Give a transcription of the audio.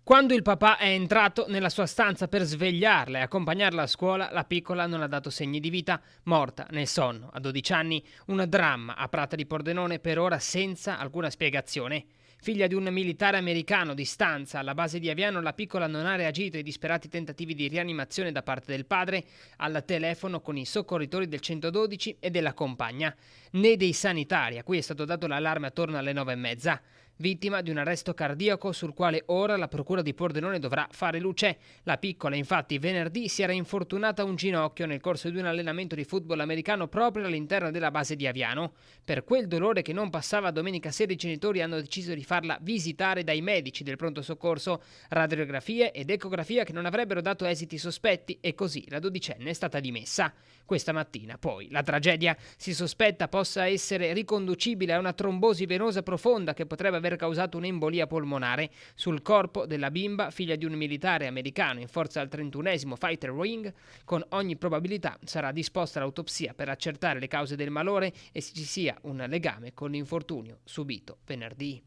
Quando il papà è entrato nella sua stanza per svegliarla e accompagnarla a scuola, la piccola non ha dato segni di vita, morta nel sonno. A 12 anni, un dramma a Prata di Pordenone, per ora senza alcuna spiegazione. Figlia di un militare americano di stanza alla base di Aviano, la piccola non ha reagito ai disperati tentativi di rianimazione da parte del padre, al telefono con i soccorritori del 112 e della compagna, né dei sanitari, a cui è stato dato l'allarme attorno alle 9:30. Vittima di un arresto cardiaco sul quale ora la procura di Pordenone dovrà fare luce. La piccola, infatti, venerdì si era infortunata a un ginocchio nel corso di un allenamento di football americano proprio all'interno della base di Aviano. Per quel dolore che non passava, domenica sera i genitori hanno deciso di farla visitare dai medici del pronto soccorso, radiografie ed ecografia che non avrebbero dato esiti sospetti, e così la dodicenne è stata dimessa. Questa mattina, poi, la tragedia si sospetta possa essere riconducibile a una trombosi venosa profonda che potrebbe aver causato un'embolia polmonare. Sul corpo della bimba, figlia di un militare americano in forza al 31esimo Fighter Wing, con ogni probabilità sarà disposta l'autopsia per accertare le cause del malore e se ci sia un legame con l'infortunio subito venerdì.